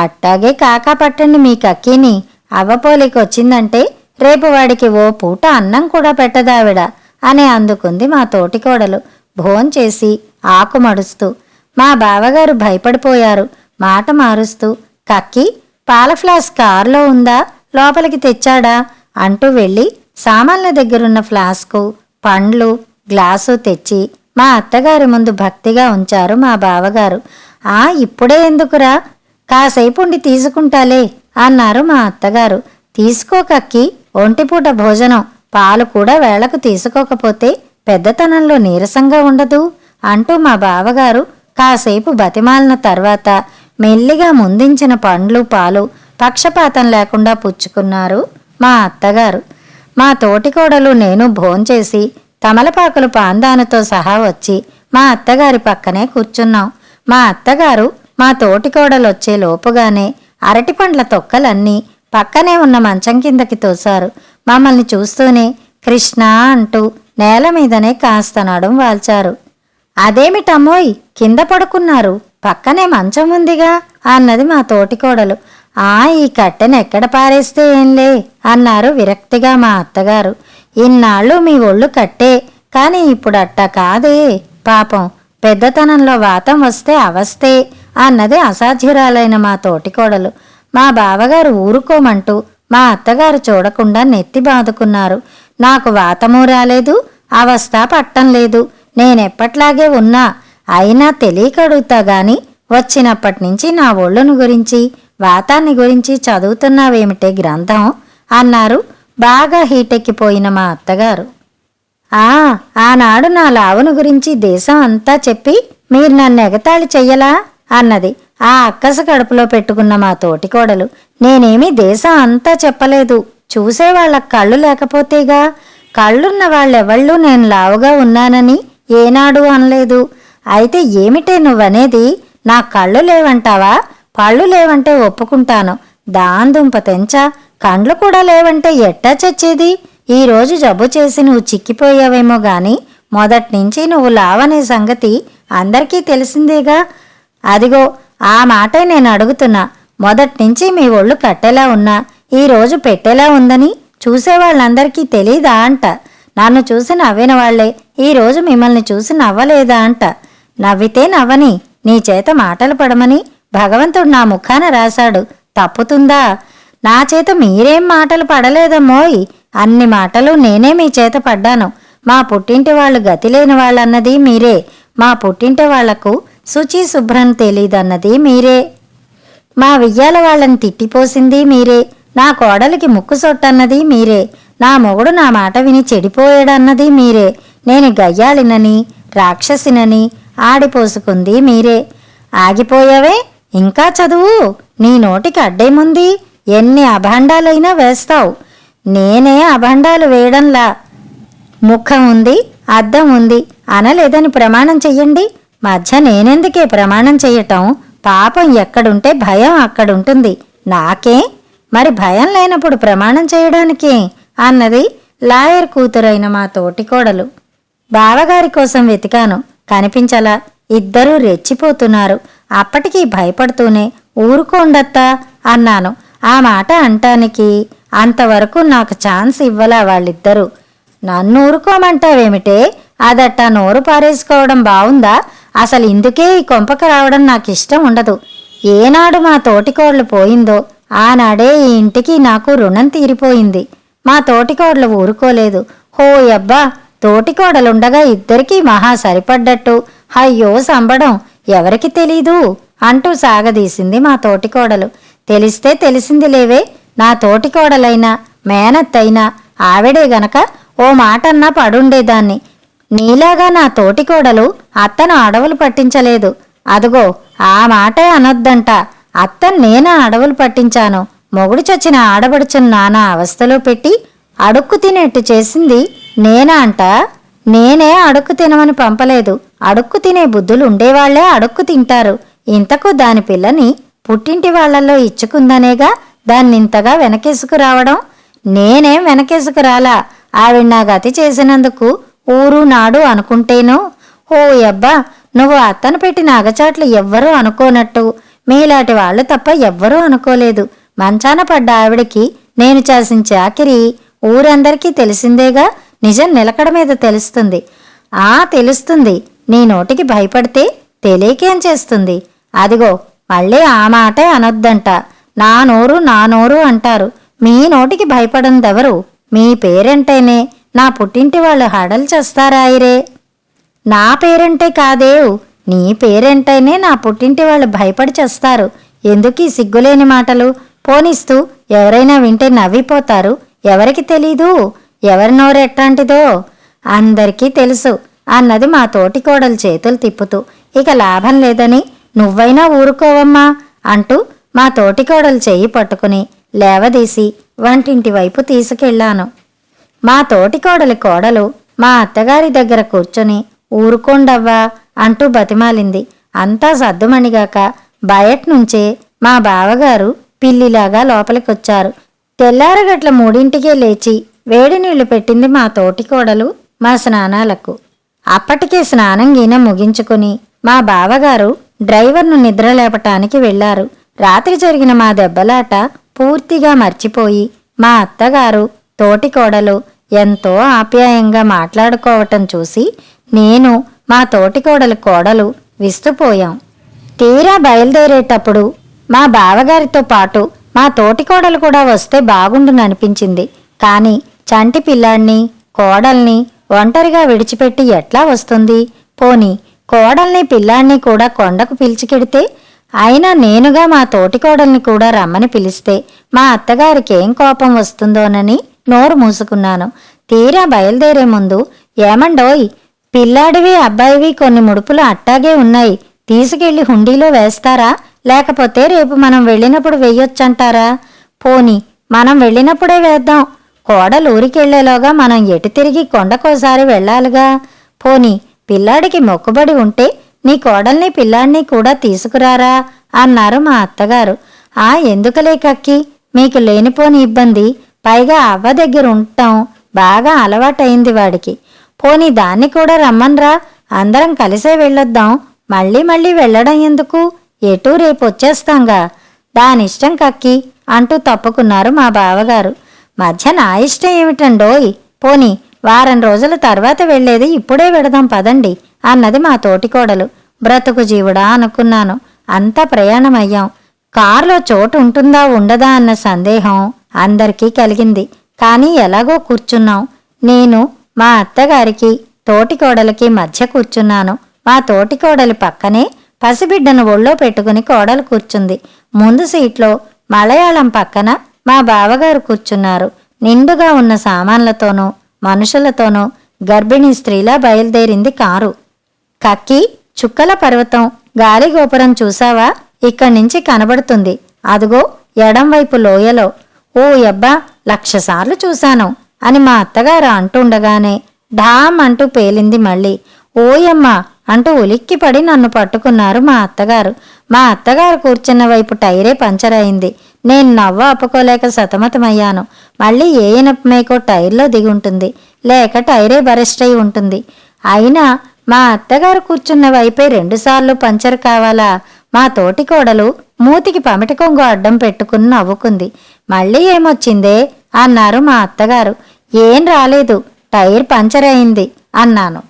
అట్టాగే కాకా పట్టండి మీ కక్కిని. అవ్వపోలికొచ్చిందంటే రేపు వాడికి ఓ పూట అన్నం కూడా పెట్టదావిడ అని అందుకుంది మా తోటికోడలు భోంచేసి ఆకు మడుస్తూ. మా బావగారు భయపడిపోయారు. మాట మారుస్తూ, కక్కి, పాల ఫ్లాస్క్ కారులో ఉందా, లోపలికి తెచ్చాడా అంటూ వెళ్ళి సామాన్ల దగ్గరున్న ఫ్లాస్కు, పండ్లు, గ్లాసు తెచ్చి మా అత్తగారి ముందు భక్తిగా ఉంచారు మా బావగారు. ఇప్పుడే ఎందుకురా, కాసేపుండి తీసుకుంటాలే అన్నారు మా అత్తగారు. తీసుకో కక్కి, ఒంటిపూట భోజనం, పాలు కూడా వేళకు తీసుకోకపోతే పెద్దతనంలో నీరసంగా ఉండదు అంటూ మా బావగారు కాసేపు బతిమాలిన తర్వాత మెల్లిగా ముందించిన పండ్లు పాలు పక్షపాతం లేకుండా పుచ్చుకున్నారు మా అత్తగారు. మా తోటికోడలు నేను భోంచేసి తమలపాకులు పాందానుతో సహా వచ్చి మా అత్తగారి పక్కనే కూర్చున్నాం. మా అత్తగారు మా తోటికోడలొచ్చే లోపుగానే అరటిపండ్ల తొక్కలన్నీ పక్కనే ఉన్న మంచం కిందకి తోశారు. మమ్మల్ని చూస్తూనే కృష్ణ అంటూ నేల మీదనే కాస్త నడుం వాల్చారు. అదేమిటమ్మోయ్, కింద పడుకున్నారు, పక్కనే మంచం ఉందిగా అన్నది మా తోటికోడలు. ఈ కట్టెను ఎక్కడ పారేస్తే ఏంలే అన్నారు విరక్తిగా మా అత్తగారు. ఇన్నాళ్ళు మీ ఒళ్ళు కట్టే, కాని ఇప్పుడు అట్టా కాదే, పాపం పెద్దతనంలో వాతం వస్తే అవస్తే అన్నది అసాధ్యురాలైన మా తోటికోడలు. మా బావగారు ఊరుకోమంటూ మా అత్తగారు చూడకుండా నెత్తి బాదుకున్నారు. నాకు వాతమూ రాలేదు, అవస్థ పట్టం లేదు, నేనెప్పట్లాగే ఉన్నా. అయినా తెలియకడుగుతా గాని వచ్చినప్పటి నుంచి నా ఒళ్ళును గురించి వాతాన్ని గురించి చదువుతున్నావేమిటే గ్రంథం అన్నారు బాగా హీటెక్కిపోయిన మా అత్తగారు. ఆనాడు నా లావును గురించి దేశం అంతా చెప్పి మీరు నన్ను ఎగతాళి చెయ్యలా అన్నది ఆ అక్కస కడుపులో పెట్టుకున్న మా తోటికోడలు. నేనేమీ దేశం అంతా చెప్పలేదు, చూసేవాళ్ళ కళ్ళు లేకపోతేగా. కళ్ళున్న వాళ్ళెవళ్ళూ నేను లావుగా ఉన్నానని ఏనాడు అనలేదు. అయితే ఏమిటే నువ్వనేది, నా కళ్ళు లేవంటావా? పళ్ళు లేవంటే ఒప్పుకుంటాను, దాందుంప తెంచా. కండ్లు కూడా లేవంటే ఎట్టా చచ్చేది? ఈరోజు జబ్బు చేసి నువ్వు చిక్కిపోయావేమో గాని మొదట్నుంచి నువ్వు లావనే సంగతి అందరికీ తెలిసిందేగా. అదిగో ఆ మాటే నేను అడుగుతున్నా. మొదట్నుంచి మీ ఒళ్ళు కట్టేలా ఉన్నా, ఈరోజు పెట్టేలా ఉందని చూసేవాళ్ళందరికీ తెలీదా అంట. నన్ను చూసి నవ్విన వాళ్లే ఈరోజు మిమ్మల్ని చూసి నవ్వలేదా అంట. నవ్వితే నవ్వని, నీ చేత మాటలు పడమని భగవంతుడు నా ముఖాన రాశాడు, తప్పుతుందా? నా చేత మీరేం మాటలు పడలేదమ్మోయ్, అన్ని మాటలు నేనే మీ చేత పడ్డాను. మా పుట్టింటి వాళ్ళు గతిలేని వాళ్ళన్నది మీరే, మా పుట్టింటి వాళ్లకు శుచి శుభ్రం తెలీదన్నది మీరే, మా వియ్యాల వాళ్ళని తిట్టిపోసింది మీరే, నా కోడలికి ముక్కు సొట్టన్నది మీరే, నా మొగుడు నా మాట విని చెడిపోయాడన్నది మీరే, నేను గయ్యాళినని రాక్షసినని ఆడిపోసుకుంది మీరే. ఆగిపోయావే, ఇంకా చదువు, నీ నోటికి అడ్డేముంది? ఎన్ని అభాండాలైనా వేస్తావు. నేనే అభాండాలు వేయడంలా. ముఖం ఉంది, అద్దం ఉంది అనలేదని ప్రమాణం చెయ్యండి. మధ్య నేనెందుకే ప్రమాణం చెయ్యటం? పాపం ఎక్కడుంటే భయం అక్కడుంటుంది. నాకే మరి భయం లేనప్పుడు ప్రమాణం చేయడానికే అన్నది లాయర్ కూతురైన మా తోటికోడలు. బావగారి కోసం వెతికాను, కనిపించలా. ఇద్దరూ రెచ్చిపోతున్నారు. అప్పటికీ భయపడుతూనే ఊరుకోండత్తా అన్నాను. ఆ మాట అంటానికి అంతవరకు నాకు ఛాన్స్ ఇవ్వలా వాళ్ళిద్దరూ. నన్ను ఊరుకోమంటావేమిటే? అదట్టా నోరు పారేసుకోవడం బావుందా? అసలు ఇందుకే ఈ కొంపకు రావడం నాకిష్టం ఉండదు. ఏనాడు మా తోటికోడలు పోయిందో ఆనాడే ఈ ఇంటికి నాకు రుణం తీరిపోయింది. మా తోటికోడలు ఊరుకోలేదు. హోయబ్బా, తోటికోడలుండగా ఇద్దరికీ మహా సరిపడ్డట్టు అయ్యో సంబడం ఎవరికి తెలీదు అంటూ సాగదీసింది మా తోటికోడలు. తెలిస్తే తెలిసింది లేవే, నా తోటికోడలైనా మేనత్తైనా ఆవిడే గనక ఓ మాటన్నా పడుండేదాన్ని. నీలాగా నా తోటికోడలు అత్తను అడవులు పట్టించలేదు. అదుగో ఆ మాటే అనొద్దంట. అత్తను నేనా అడవులు పట్టించాను. మొగుడు చచ్చిన ఆడబడుచున్న నానా అవస్థలో పెట్టి అడుక్కు తినేట్టు చేసింది నేనా అంట. నేనే అడుక్కు తినమని పంపలేదు. అడుక్కు తినే బుద్ధులు ఉండేవాళ్లే అడుక్కు తింటారు. ఇంతకు దాని పిల్లని పుట్టింటి వాళ్లల్లో ఇచ్చుకుందనేగా దాన్నింతగా వెనకేసుకురావడం. నేనేం వెనకేసుకురాలా. ఆవిడ నా గతి చేసినందుకు ఊరు నాడు అనుకుంటేనో. ఓ యబ్బా, నువ్వు అత్తను పెట్టిన అగచాట్లు ఎవ్వరూ అనుకోనట్టు మీలాంటి వాళ్ళు తప్ప ఎవ్వరూ అనుకోలేదు. మంచాన పడ్డ ఆవిడికి నేను చేసిన చాకిరి ఊరందరికీ తెలిసిందేగా. నిజం నిలకడ మీద తెలుస్తుంది. తెలుస్తుంది. నీ నోటికి భయపడితే తెలియకేం చేస్తుంది? అదిగో మళ్ళీ ఆ మాటే అనొద్దంట. నా నోరు అంటారు. మీ నోటికి భయపడందెవరు? మీ పేరంటేనే నా పుట్టింటి వాళ్ళు హడలు చేస్తారాయిరే. నా పేరంటే కాదేవు, నీ పేరంటేనే నా పుట్టింటి వాళ్ళు భయపడి చేస్తారు. ఎందుకీ సిగ్గులేని మాటలు? పోనిస్తూ ఎవరైనా వింటే నవ్విపోతారు. ఎవరికి తెలీదు ఎవరి నోరెట్టాంటిదో? అందరికీ తెలుసు అన్నది మా తోటికోడలు చేతులు తిప్పుతూ. ఇక లాభం లేదని నువ్వైనా ఊరుకోవమ్మా అంటూ మా తోటికోడలు చెయ్యి పట్టుకుని లేవదీసి వంటింటి వైపు తీసుకెళ్లాను. మా తోటికోడలి కోడలు మా అత్తగారి దగ్గర కూర్చొని ఊరుకోండవ్వా అంటూ బతిమాలింది. అంతా సద్దుమణిగాక బయట్నుంచే మా బావగారు పిల్లిలాగా లోపలికొచ్చారు. తెల్లారగట్ల 3ంటికే లేచి వేడి నీళ్లు పెట్టింది మా తోటికోడలు మా స్నానాలకు. అప్పటికే స్నానం గీన ముగించుకుని మా బావగారు డ్రైవర్ను నిద్రలేపటానికి వెళ్లారు. రాత్రి జరిగిన మా దెబ్బలాట పూర్తిగా మర్చిపోయి మా అత్తగారు తోటికోడలు ఎంతో ఆప్యాయంగా మాట్లాడుకోవటం చూసి నేను మా తోటికోడలి కోడలు విస్తుపోయాం. తీరా బయలుదేరేటప్పుడు మా బావగారితో పాటు మా తోటికోడలు కూడా వస్తే బాగుండుననిపించింది. కాని చంటి పిల్లాణ్ణి కోడల్ని ఒంటరిగా విడిచిపెట్టి ఎట్లా వస్తుంది? పోని కోడల్ని పిల్లాణ్ణి కూడా కొండకు పిలిచికెడితే? అయినా నేనుగా మా తోటికోడల్ని కూడా రమ్మని పిలిస్తే మా అత్తగారికేం కోపం వస్తుందోనని నోరు మూసుకున్నాను. తీరా బయలుదేరే ముందు, ఏమండోయ్, పిల్లాడివి అబ్బాయివి కొన్ని ముడుపులు అట్టాగే ఉన్నాయి, తీసుకెళ్లి హుండీలో వేస్తారా? లేకపోతే రేపు మనం వెళ్ళినప్పుడు వెయ్యొచ్చంటారా? పోని మనం వెళ్ళినప్పుడే వేద్దాం. కోడలు ఊరికెళ్లేలోగా మనం ఎటు తిరిగి కొండకోసారి వెళ్లాలిగా. పోని పిల్లాడికి మొక్కుబడి ఉంటే నీ కోడల్ని పిల్లాడిని కూడా తీసుకురారా అన్నారు మా అత్తగారు. ఎందుకలే కక్కి, మీకు లేనిపోని ఇబ్బంది. పైగా అవ్వ దగ్గర ఉండటం బాగా అలవాటైంది వాడికి. పోనీ దాన్ని కూడా రమ్మన్రా, అందరం కలిసే వెళ్ళొద్దాం. మళ్ళీ మళ్ళీ వెళ్ళడం ఎందుకు? ఎటూ రేపు వచ్చేస్తాంగా. దానిష్టం కక్కి అంటూ తప్పుకున్నారు మా బావగారు. మధ్య నా ఇష్టం ఏమిటండోయ్? పోనీ వారం రోజుల తర్వాత వెళ్లేది ఇప్పుడే వెడదాం పదండి అన్నది మా తోటికోడలు. బ్రతుకు జీవుడా అనుకున్నాను. అంతా ప్రయాణమయ్యాం. కారులో చోటు ఉంటుందా ఉండదా అన్న సందేహం అందరికీ కలిగింది. కానీ ఎలాగో కూర్చున్నాం. నేను మా అత్తగారికి తోటికోడలికి మధ్య కూర్చున్నాను. మా తోటికోడలి పక్కనే పసిబిడ్డను ఒళ్ళో పెట్టుకుని కోడలు కూర్చుంది. ముందు సీట్లో మలయాళం పక్కన మా బావగారు కూర్చున్నారు. నిండుగా ఉన్న సామాన్లతోనూ మనుషులతోనూ గర్భిణీ స్త్రీలా బయలుదేరింది కారు. కక్కి, చుక్కల పర్వతం గాలిగోపురం చూసావా? ఇక్కడ్నించి కనబడుతుంది. అదుగో ఎడంవైపు లోయలో. ఓ యబ్బా, 1,00,000 సార్లు చూశాను అని మా అత్తగారు అంటుండగానే ఢామ్ అంటూ పేలింది మళ్ళీ. ఓయమ్మ అంటూ ఉలిక్కిపడి నన్ను పట్టుకున్నారు మా అత్తగారు. మా అత్తగారు కూర్చున్న వైపు టైరే పంచర్ అయింది. నేను నవ్వు ఆపుకోలేక సతమతమయ్యాను. మళ్ళీ ఏ ఇనపమేకో టైర్లో దిగుంటుంది, లేక టైరే బరెస్ట్ అయి ఉంటుంది. అయినా మా అత్తగారు కూర్చున్న వైపే 2 సార్లు పంచర్ కావాలా? మా తోటి కోడలు మూతికి పమిట కొంగు అడ్డం పెట్టుకుని నవ్వుకుంది. మళ్ళీ ఏమొచ్చిందే అన్నారు మా అత్తగారు. ఏం రాలేదు, టైర్ పంచర్ అయింది అన్నాను.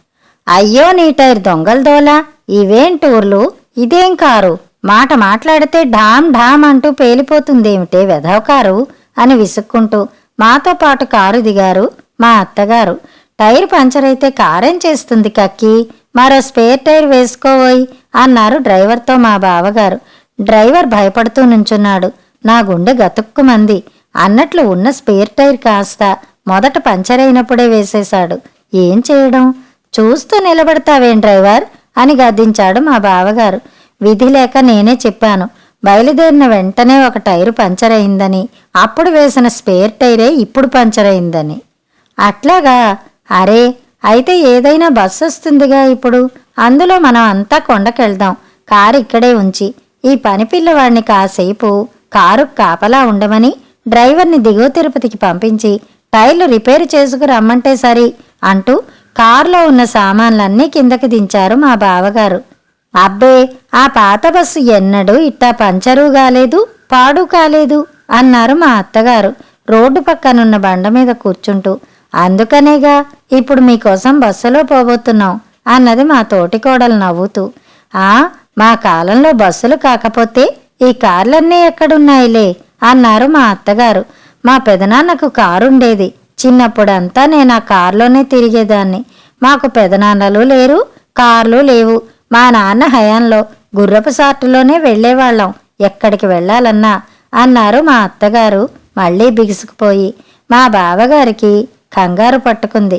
అయ్యో నీ టైర్ దొంగల దోలా, ఇవేం టూర్లు, ఇదేం కారు, మాట మాట్లాడితే ఢామ్ ఢామ్ అంటూ పేలిపోతుందేమిటే వెధవ కారు అని విసుక్కుంటూ మాతో పాటు కారు దిగారు మా అత్తగారు. టైర్ పంచర్ అయితే కారేం చేస్తుంది కక్కి, మరో స్పేర్ టైర్ వేసుకోవోయ్ అన్నారు డ్రైవర్తో మా బావగారు. డ్రైవర్ భయపడుతూ నుంచున్నాడు. నా గుండె గతుక్కుమంది. అన్నట్లు ఉన్న స్పేర్ టైర్ కాస్త మొదట పంచర్ అయినప్పుడే వేసేశాడు. ఏం చేయడం? చూస్తూ నిలబడతావేం డ్రైవర్ అని గద్దించాడు మా బావగారు. విధి లేక నేనే చెప్పాను. బయలుదేరిన వెంటనే ఒక టైరు పంచర్ అయిందని, అప్పుడు వేసిన స్పేర్ టైరే ఇప్పుడు పంచర్ అయిందని. అట్లాగా? అరే, అయితే ఏదైనా బస్సు వస్తుందిగా ఇప్పుడు, అందులో మనం అంతా కొండకెళ్దాం. కారు ఇక్కడే ఉంచి ఈ పని పిల్లవాడిని కాసేపు కారు కాపలా ఉండమని డ్రైవర్ని దిగువ తిరుపతికి పంపించి టైర్లు రిపేరు చేసుకు రమ్మంటే సరి అంటూ కారులో ఉన్న సామాన్లన్నీ కిందకి దించారు మా బావగారు. అబ్బే, ఆ పాత బస్సు ఎన్నడూ ఇట్టా పంచరు కాలేదు, పాడు కాలేదు అన్నారు మా అత్తగారు రోడ్డు పక్కనున్న బండ మీద కూర్చుంటూ. అందుకనేగా ఇప్పుడు మీకోసం బస్సులో పోబోతున్నాం అన్నది మా తోటి కోడలు నవ్వుతూ. మా కాలంలో బస్సులు కాకపోతే ఈ కార్లన్నీ ఎక్కడున్నాయిలే అన్నారు మా అత్తగారు. మా పెదనాన్నకు కారుండేది. చిన్నప్పుడంతా నేను ఆ కారులోనే తిరిగేదాన్ని. మాకు పెదనాన్నలు లేరు, కార్లు లేవు. మా నాన్న హయాంలో గుర్రపు సాటులోనే వెళ్లేవాళ్ళం ఎక్కడికి వెళ్లాలన్నా అన్నారు మా అత్తగారు మళ్లీ బిగుసుకుపోయి. మా బావగారికి కంగారు పట్టుకుంది.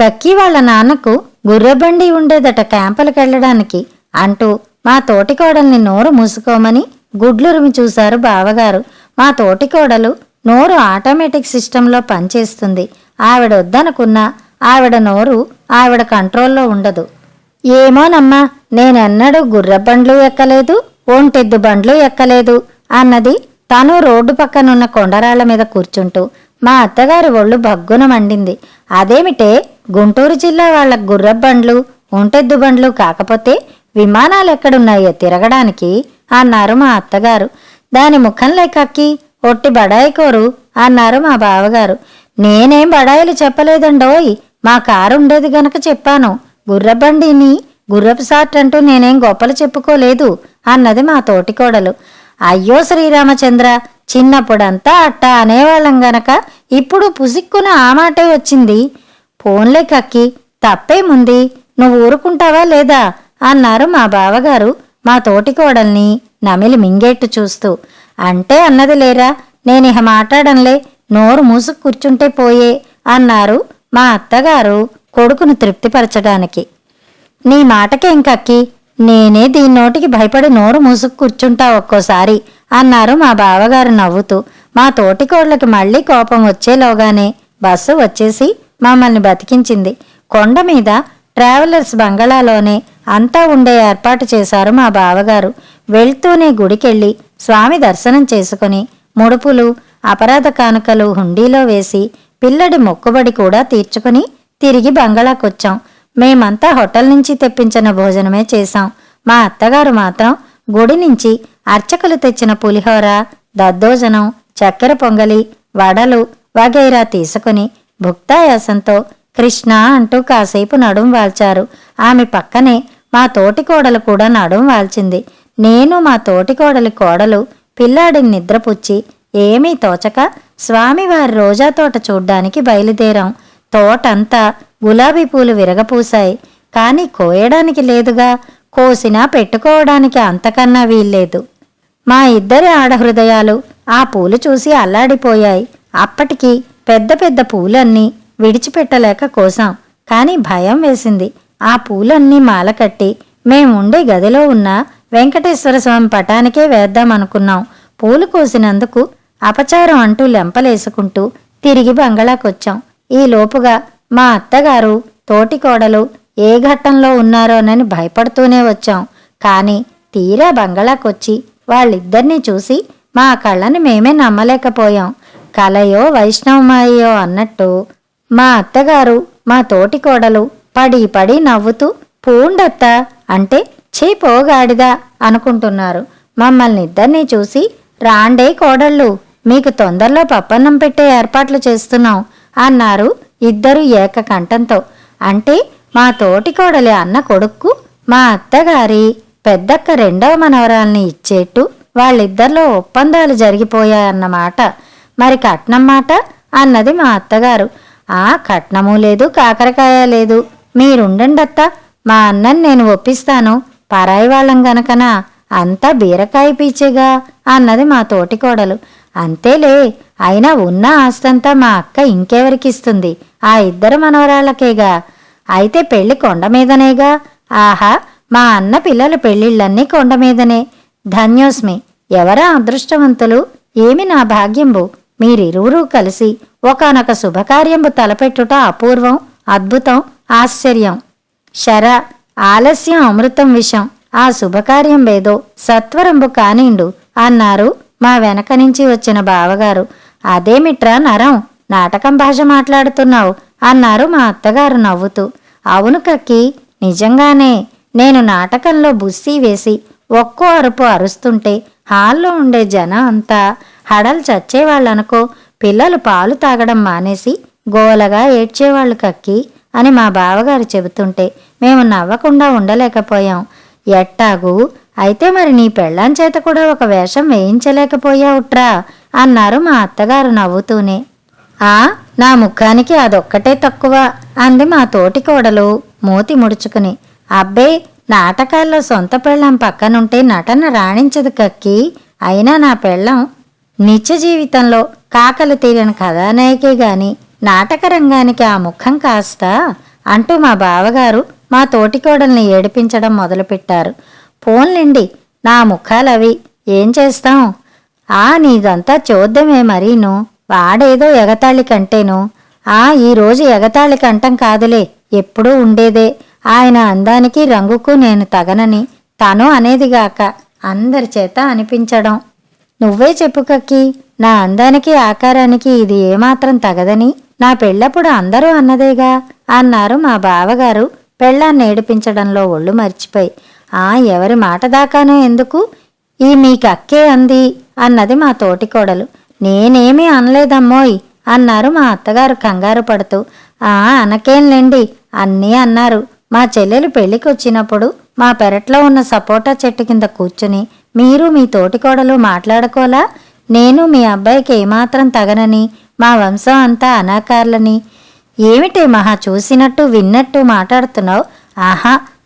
కక్కి వాళ్ళ నాన్నకు గుర్రబండి ఉండేదట క్యాంపులకెళ్లడానికి అంటూ మా తోటికోడల్ని నోరు మూసుకోమని గుడ్లురిమి చూశారు బావగారు. మా తోటికోడలు నోరు ఆటోమేటిక్ సిస్టంలో పనిచేస్తుంది. ఆవిడ వద్దనుకున్నా ఆవిడ నోరు ఆవిడ కంట్రోల్లో ఉండదు. ఏమోనమ్మా, నేనెన్నడూ గుర్రబండ్లు ఎక్కలేదు, ఒంటెద్దు బండ్లు ఎక్కలేదు అన్నది తను రోడ్డు పక్కనున్న కొండరాళ్ల మీద కూర్చుంటూ. మా అత్తగారి ఒళ్ళు భగ్గున మండింది. అదేమిటే, గుంటూరు జిల్లా వాళ్ళ గుర్రబండ్లు ఒంటెద్దు బండ్లు కాకపోతే విమానాలు ఎక్కడున్నాయో తిరగడానికి అన్నారు మా అత్తగారు. దాని ముఖంలో కక్కి ఒట్టి బడాయికోరు అన్నారు మా బావగారు. నేనేం బడాయిలు చెప్పలేదండోయ్, మా కారు ఉండేది గనక చెప్పాను. గుర్రబండిని గుర్రపు సాట్ అంటూ నేనేం గొప్పలు చెప్పుకోలేదు అన్నది మా తోటికోడలు. అయ్యో శ్రీరామచంద్ర, చిన్నప్పుడంతా అట్టా అనేవాళ్ళం గనక ఇప్పుడు పుసిక్కున ఆ మాటే వచ్చింది. పోన్లే కక్కి, తప్పేముంది, నువ్వు ఊరుకుంటావా లేదా అన్నారు మా బావగారు మా తోటికోడల్ని నమిలి మింగేట్టు చూస్తూ. అంటే అన్నది లేరా, నేనిహ మాట్లాడంలే, నోరు మూసుకు కూర్చుంటే పోయే అన్నారు మా అత్తగారు కొడుకును తృప్తిపరచడానికి. నీ మాటకేం కక్కి, నేనే దీని నోటికి భయపడి నోరు మూసుకు కూర్చుంటా ఒక్కోసారి అన్నారు మా బావగారు నవ్వుతూ. మా తోటికోళ్లకి మళ్లీ కోపం వచ్చేలోగానే బస్సు వచ్చేసి మమ్మల్ని బతికించింది. కొండ మీద ట్రావెలర్స్ బంగళాలోనే అంతా ఉండే ఏర్పాటు చేశారు మా బావగారు. వెళ్తూనే గుడికెళ్ళి స్వామి దర్శనం చేసుకుని ముడుపులు అపరాధ కానుకలు హుండీలో వేసి పిల్లడి మొక్కుబడి కూడా తీర్చుకుని తిరిగి బంగళాకొచ్చాం. మేమంతా హోటల్ నుంచి తెప్పించిన భోజనమే చేశాం. మా అత్తగారు మాత్రం గుడి నుంచి అర్చకులు తెచ్చిన పులిహోర, దద్దోజనం, చక్కెర పొంగలి, వడలు వగైరా తీసుకుని భుక్తాయాసంతో కృష్ణ అంటూ కాసేపు నడుం వాల్చారు. ఆమె పక్కనే మా తోటికోడలు కూడా నడుం వాల్చింది. నేను మా తోటికోడలి కోడలు పిల్లాడిని నిద్రపుచ్చి ఏమీ తోచక స్వామివారి రోజా తోట చూడ్డానికి బయలుదేరాం. తోటంతా గులాబీ పూలు విరగపూశాయి. కాని కోయడానికి లేదుగా, కోసినా పెట్టుకోవడానికి అంతకన్నా వీల్లేదు. మా ఇద్దరి ఆడహృదయాలు ఆ పూలు చూసి అల్లాడిపోయాయి. అప్పటికి పెద్ద పెద్ద పూలన్నీ విడిచిపెట్టలేక కోసాం. కాని భయం వేసింది. ఆ పూలన్నీ మాలకట్టి మేముండే గదిలో ఉన్న వెంకటేశ్వర స్వామి పటానికే వేద్దామనుకున్నాం. పూలు కోసినందుకు అపచారం అంటూ లెంపలేసుకుంటూ తిరిగి బంగళాకొచ్చాం. ఈ లోపుగా మా అత్తగారు తోటికోడలు ఏ ఘట్టంలో ఉన్నారోనని భయపడుతూనే వచ్చాం. కాని తీరా బంగళాకొచ్చి వాళ్ళిద్దరినీ చూసి మా కళ్ళని మేమే నమ్మలేకపోయాం. కలయో వైష్ణవమాయో అన్నట్టు మా అత్తగారు మా తోటికోడలు పడి పడి నవ్వుతూ పూండత్త అంటే చీ పోగాడిదా అనుకుంటున్నారు. మమ్మల్ని ఇద్దరినీ చూసి రాండే కోడళ్ళు, మీకు తొందరలో పప్పన్నం పెట్టే ఏర్పాట్లు చేస్తున్నాం అన్నారు ఇద్దరు ఏకకంఠంతో. అంటే మా తోటి కోడలి అన్న కొడుక్కు మా అత్తగారి పెద్దక్క రెండవ మనవరాల్ని ఇచ్చేట్టు వాళ్ళిద్దరిలో ఒప్పందాలు జరిగిపోయాయన్నమాట. మరి కట్నం మాట అన్నది మా అత్తగారు. ఆ కట్నమూ లేదు, కాకరకాయ లేదు, మీరుండండత్తా, మా అన్నని నేను ఒప్పిస్తాను, పరాయి వాళ్ళం గనకనా, అంతా బీరకాయ పీచేగా అన్నది మా తోటి కోడలు. అంతేలే, అయినా ఉన్న ఆస్తంతా మా అక్క ఇంకెవరికిస్తుంది, ఆ ఇద్దరు మనవరాళ్లకేగా. అయితే పెళ్లి కొండ మీదనేగా. ఆహా, మా అన్న పిల్లల పెళ్ళిళ్ళన్నీ కొండ మీదనే. ధన్యోస్మి, ఎవరా అదృష్టవంతులు, ఏమి నా భాగ్యంబు, మీరిరువురూ కలిసి ఒకానొక శుభకార్యంబు తలపెట్టుట అపూర్వం, అద్భుతం, ఆశ్చర్యం. శరా, ఆలస్యం అమృతం విషం, ఆ శుభకార్యం ఏదో సత్వరంబు కానిండు అన్నారు మా వెనక నుంచి వచ్చిన బావగారు. అదేమిట్రా నరం, నాటకం భాష మాట్లాడుతున్నావు అన్నారు మా అత్తగారు నవ్వుతూ. అవును కక్కి, నిజంగానే. నేను నాటకంలో బుస్సీ వేసి ఒక్కో అరుపు అరుస్తుంటే హాల్లో ఉండే జనం అంతా హడలు చచ్చేవాళ్ళనుకో. పిల్లలు పాలు తాగడం మానేసి గోలగా ఏడ్చేవాళ్ళు కక్కి అని మా బావగారు చెబుతుంటే మేము నవ్వకుండా ఉండలేకపోయాం. ఎట్టాగు, అయితే మరి నీ పెళ్ళాం చేత కూడా ఒక వేషం వేయించలేకపోయావుట్రా అన్నారు మా అత్తగారు నవ్వుతూనే. ఆ, నా ముఖానికి అదొక్కటే తక్కువ అంది మా తోటి కోడలు మూతి ముడుచుకుని. అబ్బే, నాటకాల్లో సొంత పెళ్ళాం పక్కనుంటే నటన రాణించదు కక్కి. అయినా నా పెళ్ళాం నిత్య జీవితంలో కాకలు తీరని కథానాయకే గాని నాటక రంగానికి ఆ ముఖం కాస్తా అంటూ మా బావగారు మా తోటికోడల్ని ఏడిపించడం మొదలుపెట్టారు. పోన్లేండి, నా ముఖాలవి, ఏం చేస్తాం. నీదంతా చూద్దామే మరీను, వాడేదో ఎగతాళి కంటేను. ఈరోజు ఎగతాళి కంఠం కాదులే, ఎప్పుడూ ఉండేదే. ఆయన అందానికి రంగుకు నేను తగనని తను అనేదిగాక అందరి చేత అనిపించడం. నువ్వే చెప్పు కక్కి, నా అందానికి ఆకారానికి ఇది ఏమాత్రం తగదని నా పెళ్ళప్పుడు అందరూ అన్నదేగా అన్నారు మా బావగారు పెళ్ళాన్ని ఏడిపించడంలో ఒళ్ళు మర్చిపోయి. ఎవరి మాట దాకానో ఎందుకు, ఈ మీకక్కే అంది అన్నది మా తోటికోడలు. నేనేమీ అనలేదమ్మోయ్ అన్నారు మా అత్తగారు కంగారు పడుతూ. అనకేంలేండి, అన్నీ అన్నారు. మా చెల్లెలు పెళ్లికొచ్చినప్పుడు మా పెరట్లో ఉన్న సపోటా చెట్టు కింద కూర్చుని మీరు మీ తోటికోడలు మాట్లాడుకోలా, నేను మీ అబ్బాయికి ఏమాత్రం తగనని, మా వంశం అంతా అనాకార్లని. ఏమిటే మహా చూసినట్టు విన్నట్టు మాట్లాడుతున్నావు?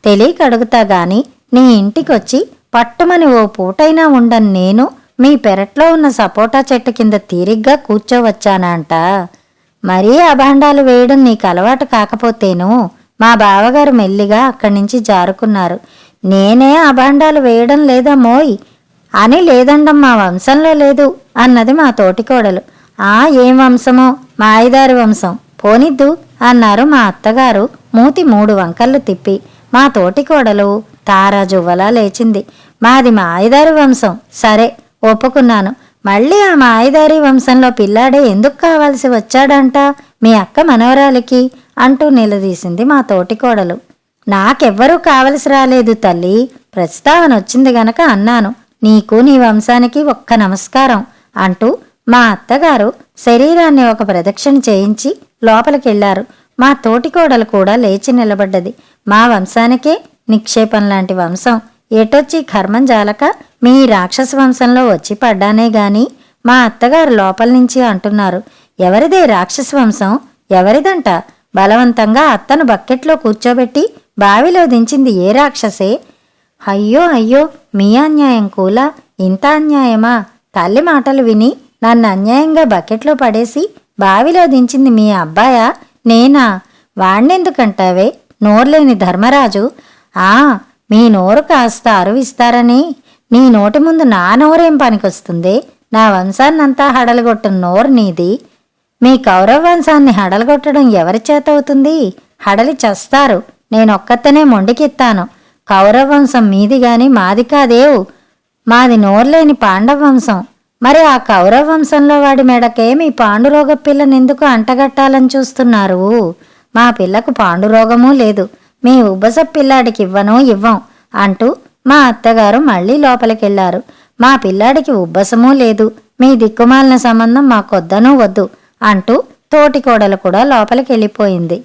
తెలియక అడుగుతా గాని నీ ఇంటికొచ్చి పట్టుమని ఓ పూటైనా ఉండని నేను మీ పెరట్లో ఉన్న సపోటా చెట్టు కింద తీరిగ్గా కూర్చోవచ్చానంట. మరీ అభాండాలు వేయడం నీకు అలవాటు కాకపోతేను. మా బావగారు మెల్లిగా అక్కడి నుంచి జారుకున్నారు. నేనే అభాండాలు వేయడం లేదమ్మోయ్ అని లేదండం మా వంశంలో లేదు అన్నది మా తోటికోడలు. ఏం వంశమో, మాయిదారి వంశం, పోనిద్దు అన్నారు మా అత్తగారు మూతి 3 వంకర్లు తిప్పి. మా తోటికోడలు తారాజువ్వలా లేచింది. మాది మాయిదారి వంశం, సరే ఒప్పుకున్నాను. మళ్ళీ ఆ మాయిదారి వంశంలో పిల్లాడే ఎందుకు కావాల్సి వచ్చాడంట మీ అక్క మనవరాలికి అంటూ నిలదీసింది మా తోటికోడలు. నాకెవ్వరూ కావలసి రాలేదు తల్లి, ప్రస్తావన వచ్చింది గనక అన్నాను. నీకు నీ వంశానికి ఒక్క నమస్కారం అంటూ మా అత్తగారు శరీరాన్ని ఒక ప్రదక్షిణ చేయించి లోపలికెళ్లారు. మా తోటికోడలు కూడా లేచి నిలబడ్డది. మా వంశానికే నిక్షేపం లాంటి వంశం ఎటొచ్చి కర్మం జాలక మీ రాక్షస వంశంలో వచ్చి పడ్డానే గాని మా అత్తగారు లోపల నుంచి అంటున్నారు. ఎవరిదే రాక్షస వంశం, ఎవరిదంట? బలవంతంగా అత్తను బకెట్లో కూర్చోబెట్టి బావిలో దించింది ఏ రాక్షసే? అయ్యో అయ్యో, మీ అన్యాయం కూలా, ఇంత అన్యాయమా? తల్లి మాటలు విని నన్ను అన్యాయంగా బకెట్లో పడేసి బావిలో దించింది మీ అబ్బాయా, నేనా? వాణ్ణెందుకంటావే, నోర్లేని ధర్మరాజు. మీ నోరు కాస్త అరువిస్తారని నీ నోటి ముందు నా నోరేం పనికొస్తుంది? నా వంశాన్నంతా హడలగొట్టిన నోరు నీది. మీ కౌరవ వంశాన్ని హడలగొట్టడం ఎవరి చేత అవుతుంది? హడలి చస్తారు. నేనొక్కతనే మొండికెత్తాను. కౌరవ వంశం మీది గాని మాది కాదేవు. మాది నోర్లేని పాండవ వంశం. మరి ఆ కౌరవ వంశంలో వాడి మెడకే మీ పాండురోగ పిల్లనెందుకు అంటగట్టాలని చూస్తున్నారు? మా పిల్లకు పాండురోగమూ లేదు. మీ ఉబ్బస పిల్లాడికి ఇవ్వం. అంటూ మా అత్తగారు మళ్ళీ లోపలికెళ్లారు. మా పిల్లాడికి ఉబ్బసమూ లేదు, మీ దిక్కుమాలిన సంబంధం మాకొద్దనూ వద్దు అంటూ తోటికోడలు కూడా లోపలికెళ్ళిపోయింది.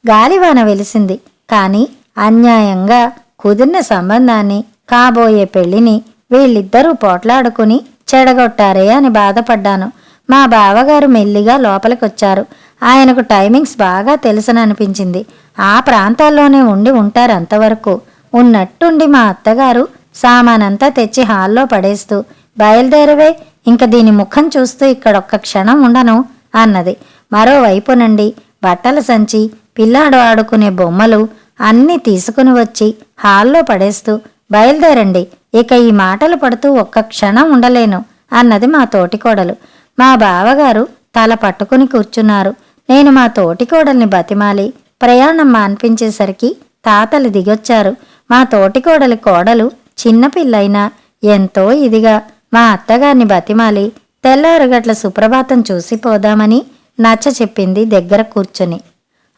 గాలివాన వెలిసింది. కాని అన్యాయంగా కుదిరిన సంబంధాన్ని, కాబోయే పెళ్లిని వీళ్ళిద్దరూ పోట్లాడుకుని చెడగొట్టారే అని బాధపడ్డాను. మా బావగారు మెల్లిగా లోపలికొచ్చారు. ఆయనకు టైమింగ్స్ బాగా తెలుసననిపించింది. ఆ ప్రాంతాల్లోనే ఉండి ఉంటారు అంతవరకు. ఉన్నట్టుండి మా అత్తగారు సామానంతా తెచ్చి హాల్లో పడేస్తూ, బయలుదేరవే, ఇంక దీని ముఖం చూస్తూ ఇక్కడొక్క క్షణం ఉండను అన్నది. మరోవైపు నుండి బట్టల సంచి, పిల్లాడు ఆడుకునే బొమ్మలు అన్నీ తీసుకుని వచ్చి హాల్లో పడేస్తూ, బయలుదేరండి, ఇక ఈ మాటలు పడుతూ ఒక్క క్షణం ఉండలేను అన్నది మా తోటికోడలు. మా బావగారు తల పట్టుకుని కూర్చున్నారు. నేను మా తోటికోడల్ని బతిమాలి ప్రయాణం మాన్పించేసరికి తాతలు దిగొచ్చారు. మా తోటికోడలి కోడలు చిన్నపిల్లైనా ఎంతో ఇదిగా మా అత్తగారిని బతిమాలి తెల్లారుగట్ల సుప్రభాతం చూసిపోదామని నచ్చ చెప్పింది దగ్గర కూర్చుని.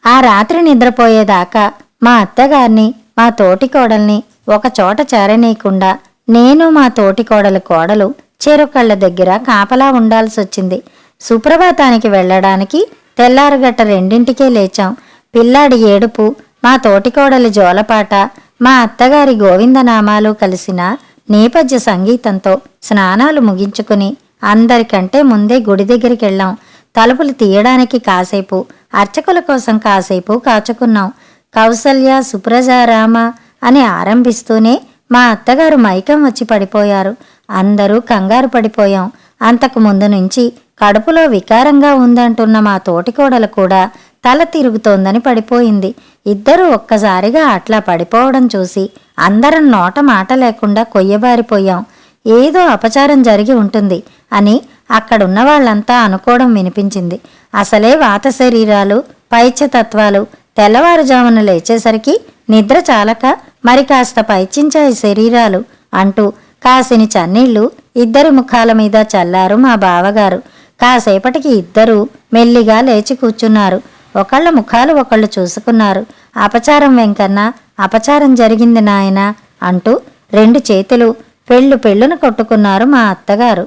ఆ రాత్రి నిద్రపోయేదాకా మా అత్తగారిని, మా తోటికోడల్ని ఒకచోట చేరనీయకుండా నేను, మా తోటికోడలి కోడలు చెరుకళ్ళ దగ్గర కాపలా ఉండాల్సొచ్చింది. సుప్రభాతానికి వెళ్లడానికి తెల్లారుగట్ట 2ంటికే లేచాం. పిల్లాడి ఏడుపు, మా తోటికోడలి జోలపాట, మా అత్తగారి గోవిందనామాలు కలిసిన నేపథ్య సంగీతంతో స్నానాలు ముగించుకుని అందరికంటే ముందే గుడి దగ్గరికెళ్ళాం. తలుపులు తీయడానికి కాసేపు, అర్చకుల కోసం కాసేపు కాచుకున్నాం. కౌసల్య సుప్రజారామ అని ఆరంభిస్తూనే మా అత్తగారు మైకం వచ్చి పడిపోయారు. అందరూ కంగారు పడిపోయాం. అంతకు ముందు నుంచి కడుపులో వికారంగా ఉందంటున్న మా తోటికోడలు కూడా తల తిరుగుతోందని పడిపోయింది. ఇద్దరూ ఒక్కసారిగా అట్లా పడిపోవడం చూసి అందరం నోట మాట లేకుండా కొయ్యబారిపోయాం. ఏదో అపచారం జరిగి ఉంటుంది అని అక్కడున్న వాళ్ళంతా అనుకోవడం వినిపించింది. అసలే వాత శరీరాలు, పైత్యతత్వాలు తెల్లవారుజామున లేచేసరికి నిద్ర చాలక మరి కాస్త పైచించాయి శరీరాలు అంటూ కాసిని చన్నీళ్లు ఇద్దరి ముఖాల మీద చల్లారు మా బావగారు. కాసేపటికి ఇద్దరూ మెల్లిగా లేచి కూర్చున్నారు. ఒకళ్ళ ముఖాలు ఒకళ్ళు చూసుకున్నారు. అపచారం వెంకన్న, అపచారం జరిగింది నాయనా అంటూ 2 చేతులు పెళ్ళును కొట్టుకున్నారు మా అత్తగారు.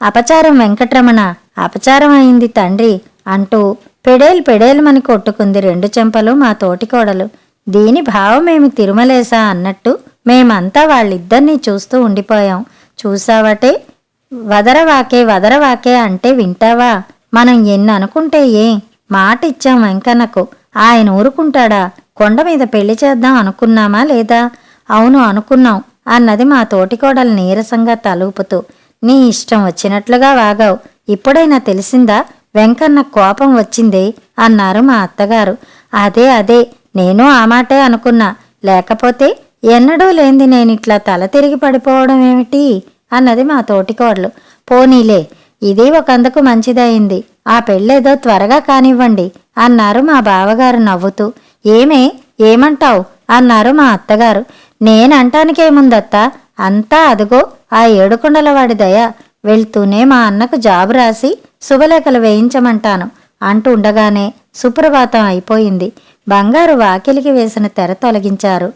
అపచారం వెంకట్రమణ, అపచారం అయింది తండ్రి అంటూ పెడేలుమని కొట్టుకుంది 2 చెంపలు మా తోటికోడలు. దీని భావమేమి తిరుమలేసా అన్నట్టు మేమంతా వాళ్ళిద్దరినీ చూస్తూ ఉండిపోయాం. చూసావటే, వదరవాకే అంటే వింటావా? మనం ఎన్ని అనుకుంటే మాట ఇచ్చాం వెంకన్నకు, ఆయన ఊరుకుంటాడా? కొండ మీద పెళ్లి చేద్దాం అనుకున్నామా లేదా? అవును అనుకున్నాం అన్నది మా తోటికోడలు నీరసంగా తలూపుతూ. నీ ఇష్టం వచ్చినట్లుగా వాగావు, ఇప్పుడైనా తెలిసిందా వెంకన్న కోపం వచ్చిందే అన్నారు మా అత్తగారు. అదే నేను ఆ మాటే అనుకున్నా, లేకపోతే ఎన్నడూ లేంది నేనిట్లా తల తిరిగి పడిపోవడం ఏమిటి అన్నది మా తోటికోడలు. పోనీలే, ఇది ఒకందుకు మంచిదయింది, ఆ పెళ్ళేదో త్వరగా కానివ్వండి అన్నారు మా బావగారు నవ్వుతూ. ఏమంటావు అన్నారు మా అత్తగారు. నేనంటానికేముందత్తా, అంతా అదుగో ఆ ఏడుకొండలవాడి దయ. వెళ్తూనే మా అన్నకు జాబు రాసి శుభలేఖలు వేయించమంటాను అంటూ ఉండగానే సుప్రభాతం అయిపోయింది. బంగారు వాకిలికి వేసిన తెర తొలగించారు.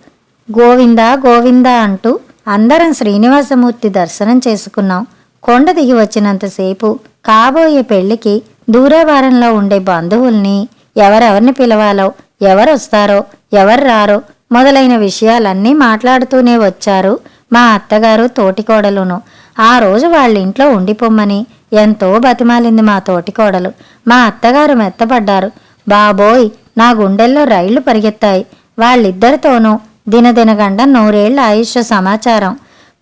గోవిందా అంటూ అందరం శ్రీనివాసమూర్తి దర్శనం చేసుకున్నాం. కొండ దిగి వచ్చినంతసేపు కాబోయే పెళ్లికి దూరవారంలో ఉండే బంధువుల్ని, ఎవరెవరిని పిలవాలో, ఎవరొస్తారో ఎవరు రారో మొదలైన విషయాలన్నీ మాట్లాడుతూనే వచ్చారు మా అత్తగారు తోటికోడలును. ఆ రోజు వాళ్ళింట్లో ఉండిపోమ్మని ఎంతో బతిమాలింది మా తోటికోడలు. మా అత్తగారు మెత్తపడ్డారు. బాబోయ్, నా గుండెల్లో రైళ్లు పరిగెత్తాయి. వాళ్ళిద్దరితోనూ దినదినగండ 100 ఆయుష్ సమాచారం.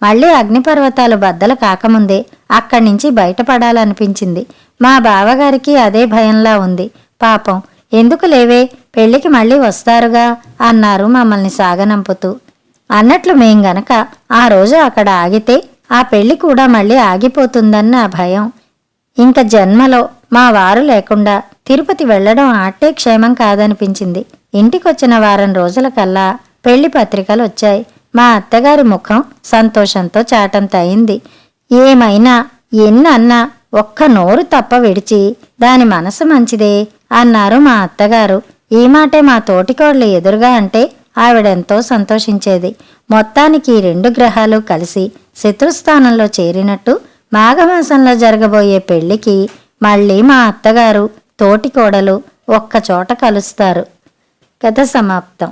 మళ్ళీ అగ్నిపర్వతాలు బద్దలు కాకముందే అక్కడి నుంచి బయటపడాలనిపించింది. మా బావగారికి అదే భయంలా ఉంది. పాపం, ఎందుకు లేవే, పెళ్లికి మళ్ళీ వస్తారుగా అన్నారు మమ్మల్ని సాగనంపుతూ. అన్నట్లు మేం గనక ఆ రోజు అక్కడ ఆగితే ఆ పెళ్లి కూడా మళ్ళీ ఆగిపోతుందన్న భయం. ఇంక జన్మలో మా వారు లేకుండా తిరుపతి వెళ్లడం ఆట్టే క్షేమం కాదనిపించింది. ఇంటికొచ్చిన వారం రోజులకల్లా పెళ్లి పత్రికలు వచ్చాయి. మా అత్తగారి ముఖం సంతోషంతో చాటంత అయింది. ఏమైనా ఎన్నన్నా ఒక్క నోరు తప్ప విడిచి దాని మనసు మంచిదే అన్నారు మా అత్తగారు. ఈ మాటే మా తోటికోడలు ఎదురుగా అంటే ఆవిడెంతో సంతోషించేది. మొత్తానికి ఈ 2 గ్రహాలు కలిసి శత్రుస్థానంలో చేరినట్టు మాఘమాసంలో జరగబోయే పెళ్లికి మళ్ళీ మా అత్తగారు తోటి కోడలు ఒక్కచోట కలుస్తారు. కథ సమాప్తం.